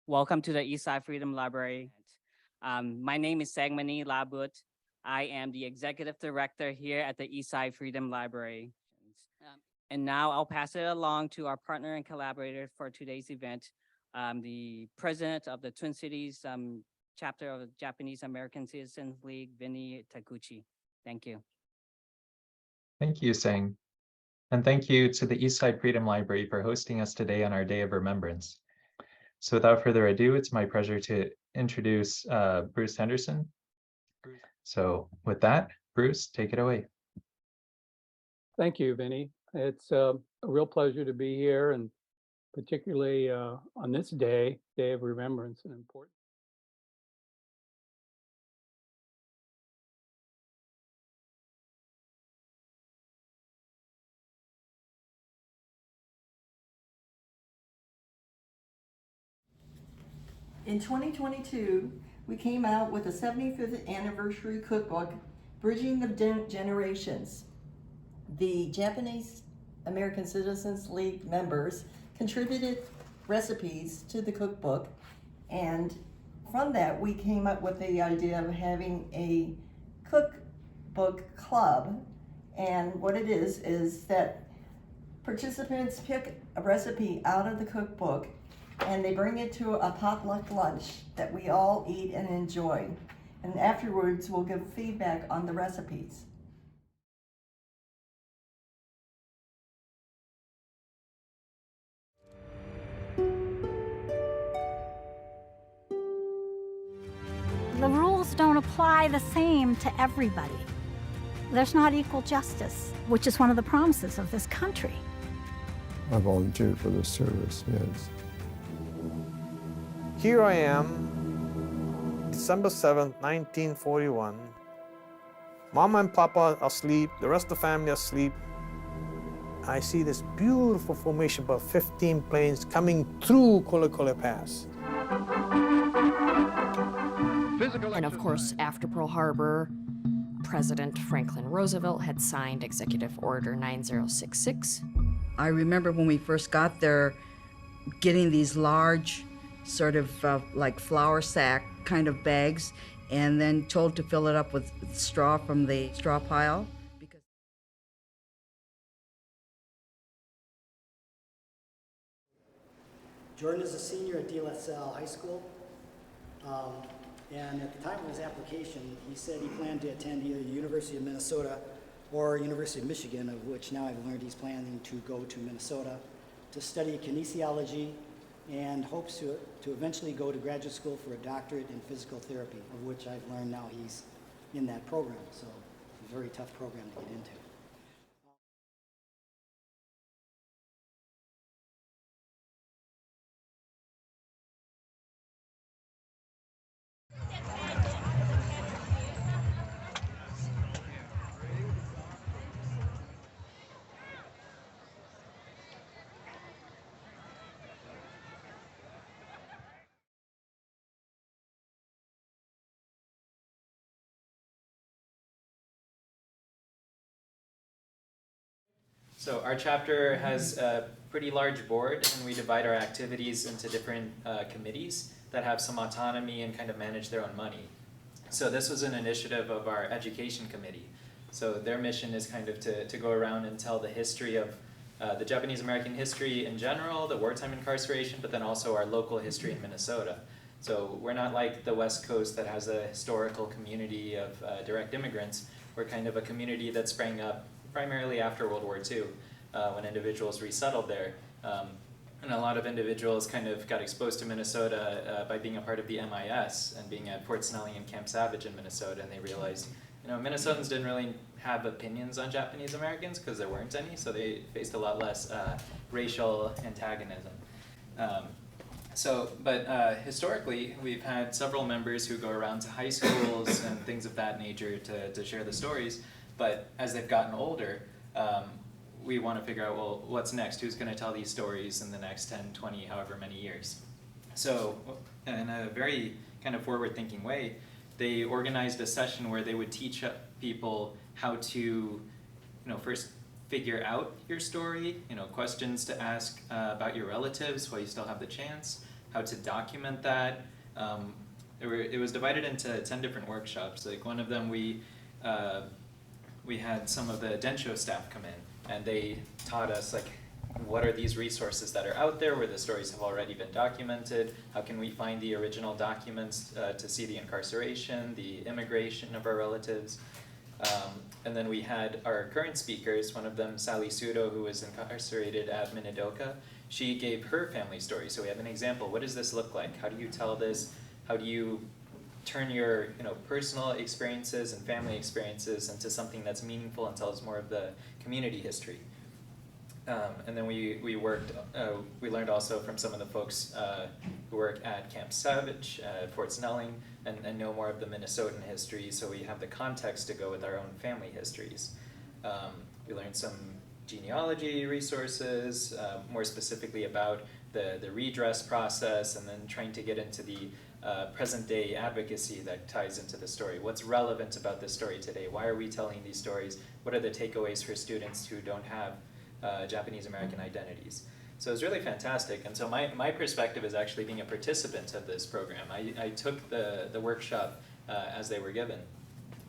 Welcome to the Eastside Freedom Library. My name is Sagmani Labut. I am the executive director here at the Eastside Freedom Library. And now I'll pass it along to our partner and collaborator for today's event, the president of the Twin Cities chapter of the Japanese American Citizens League, Vinny Taguchi. Thank you. Thank you, Sang. And thank you to the Eastside Freedom Library for hosting us today on our Day of Remembrance. So without further ado, it's my pleasure to introduce Bruce Henderson. So with that, Bruce, take it away. Thank you, Vinny. It's a real pleasure to be here, and particularly on this day of remembrance, and important. In 2022, we came out with a 75th anniversary cookbook, Bridging the Generations. The Japanese American Citizens League members contributed recipes to the cookbook, and from that we came up with the idea of having a cookbook club. And what it is that participants pick a recipe out of the cookbook and they bring it to a potluck lunch that we all eat and enjoy. And afterwards, we'll give feedback on the recipes. The rules don't apply the same to everybody. There's not equal justice, which is one of the promises of this country. I volunteered for this service, yes. Here I am, December 7th, 1941. Mama and Papa are asleep, the rest of the family are asleep. I see this beautiful formation, about 15 planes coming through Kolikole Pass. And of course, after Pearl Harbor, President Franklin Roosevelt had signed Executive Order 9066. I remember when we first got there, getting these large sort of like flour sack kind of bags, and then told to fill it up with straw from the straw pile. Jordan is a senior at De La Salle High School, and at the time of his application, he said he planned to attend either the University of Minnesota or University of Michigan, of which now I've learned he's planning to go to Minnesota to study kinesiology and hopes to eventually go to graduate school for a doctorate in physical therapy, of which I've learned now he's in that program. So it's a very tough program to get into. So our chapter has a pretty large board, and we divide our activities into different committees that have some autonomy and kind of manage their own money. So this was an initiative of our education committee. So their mission is kind of to go around and tell the history of the Japanese American history in general, the wartime incarceration, but then also our local history in Minnesota. So we're not like the West Coast that has a historical community of direct immigrants. We're kind of a community that sprang up primarily after World War II, when individuals resettled there. And a lot of individuals kind of got exposed to Minnesota by being a part of the MIS and being at Fort Snelling and Camp Savage in Minnesota, and they realized, Minnesotans didn't really have opinions on Japanese Americans because there weren't any, so they faced a lot less racial antagonism. But historically, we've had several members who go around to high schools and things of that nature to share the stories. But as they've gotten older, we want to figure out, well, what's next? Who's going to tell these stories in the next 10, 20, however many years? So in a very kind of forward-thinking way, they organized a session where they would teach people how to, first figure out your story, questions to ask about your relatives while you still have the chance, how to document that. It was divided into 10 different workshops. Like one of them, we had some of the Densho staff come in, and they taught us like, what are these resources that are out there where the stories have already been documented? How can we find the original documents to see the incarceration, the immigration of our relatives? And then we had our current speakers, one of them, Sally Sudo, who was incarcerated at Minidoka. She gave her family story. So we have an example. What does this look like? How do you tell this? How do you turn your personal experiences and family experiences into something that's meaningful and tells more of the community history? And then we learned also from some of the folks who work at Camp Savage, Fort Snelling, and know more of the Minnesotan history, so we have the context to go with our own family histories. We learned some genealogy resources, more specifically about the redress process, and then trying to get into the present day advocacy that ties into the story. What's relevant about this story today? Why are we telling these stories? What are the takeaways for students who don't have Japanese American identities? So it's really fantastic. And so my perspective is actually being a participant of this program. I took the workshop as they were given,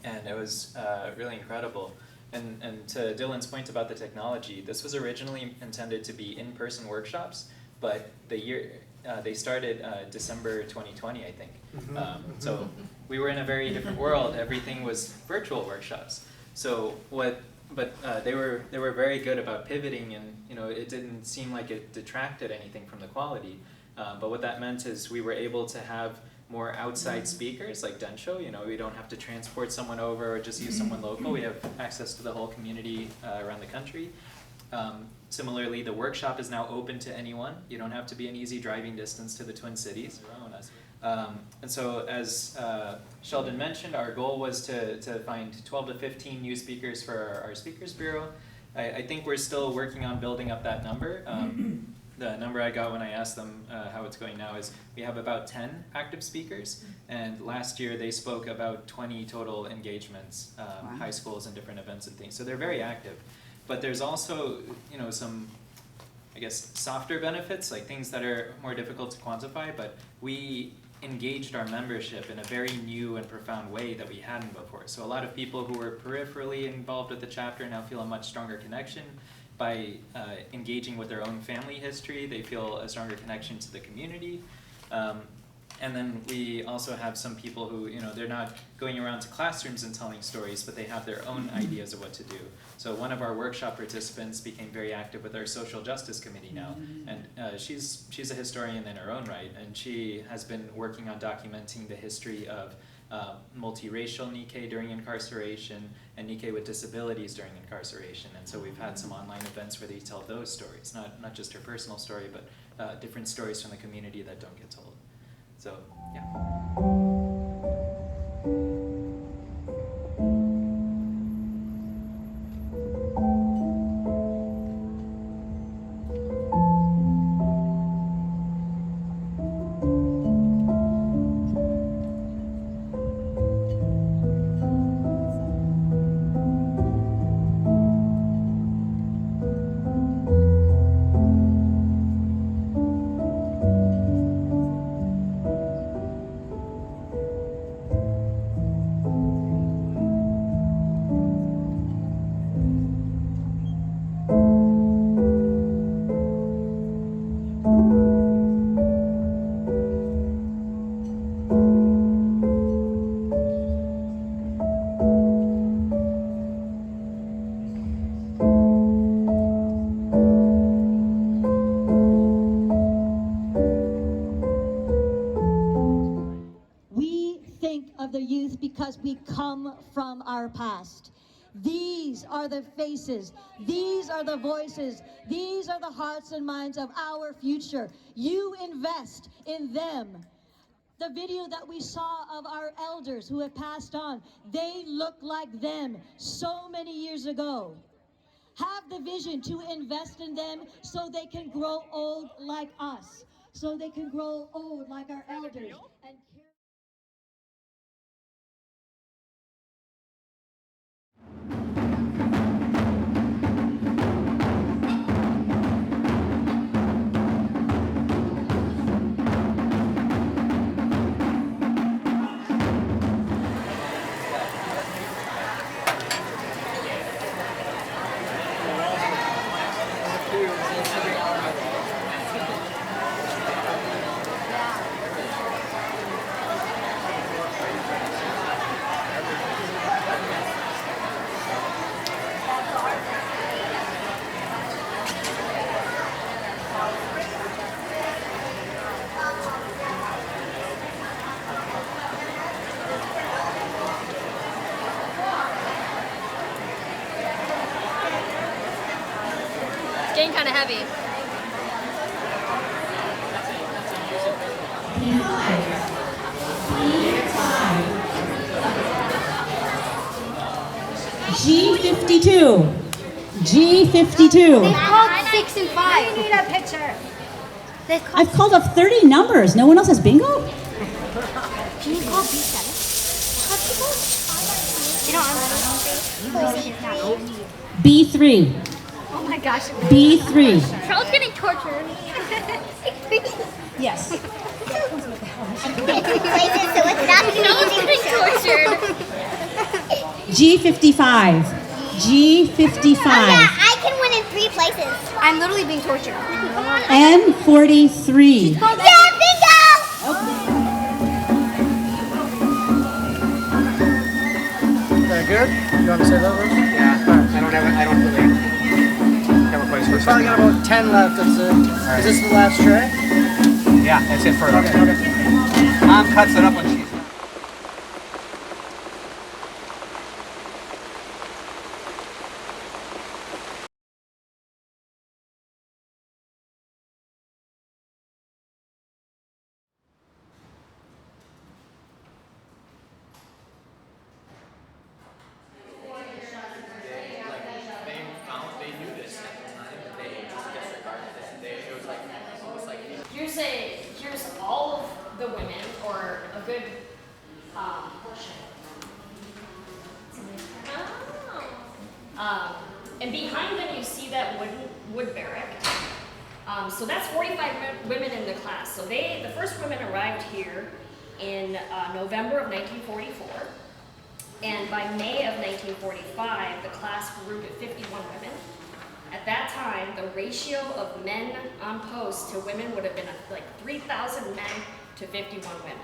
and it was really incredible. And to Dylan's point about the technology, this was originally intended to be in-person workshops, but they started December 2020, I think. So we were in a very different world. Everything was virtual workshops. So they were very good about pivoting, and it didn't seem like it detracted anything from the quality. But what that meant is we were able to have more outside speakers like Densho. We don't have to transport someone over or just use someone local. We have access to the whole community around the country. Similarly, the workshop is now open to anyone. You don't have to be an easy driving distance to the Twin Cities. And so as Sheldon mentioned, our goal was to find 12 to 15 new speakers for our Speakers Bureau. I think we're still working on building up that number. The number I got when I asked them how it's going now is we have about 10 active speakers, and last year they spoke about 20 total engagements, high schools and different events and things. So they're very active. But there's also some, I guess, softer benefits, like things that are more difficult to quantify, but we engaged our membership in a very new and profound way that we hadn't before. So a lot of people who were peripherally involved with the chapter now feel a much stronger connection. By engaging with their own family history, they feel a stronger connection to the community. And then we also have some people who, they're not going around to classrooms and telling stories, but they have their own ideas of what to do. So one of our workshop participants became very active with our social justice committee now. And she's a historian in her own right, and she has been working on documenting the history of multiracial Nikkei during incarceration and Nikkei with disabilities during incarceration. And so we've had some online events where they tell those stories, not just her personal story, but different stories from the community that don't get told. So, yeah. Because we come from our past. These are the faces, these are the voices, these are the hearts and minds of our future. You invest in them. The video that we saw of our elders who have passed on, they look like them so many years ago. Have the vision to invest in them so they can grow old like us, so they can grow old like our elders. And getting kind of heavy. G52. G52. They called 6 and 5. I need a picture. I've called up 30 numbers. No one else has bingo? Can you call B7? B3. Oh my gosh. B3. Charles getting tortured. Yes. Charles getting tortured. G55. G55. I can win in 3 places. I'm literally being tortured. N43. Yeah, bingo! Good? You want to say that, Bruce? Yeah, I don't really have a place for it. We've probably got about 10 left, that's it. Right. Is this the last tray? Yeah, that's it for it. Okay. Mom cuts it up when she's done. Here's all of the women, or a good portion. And behind them you see that wood barrack. So that's 45 women in the class. So the first women arrived here in November of 1944. And by May of 1945, the class grew to 51 women. At that time, the ratio of men on post to women would have been like 3,000 men to 51 women.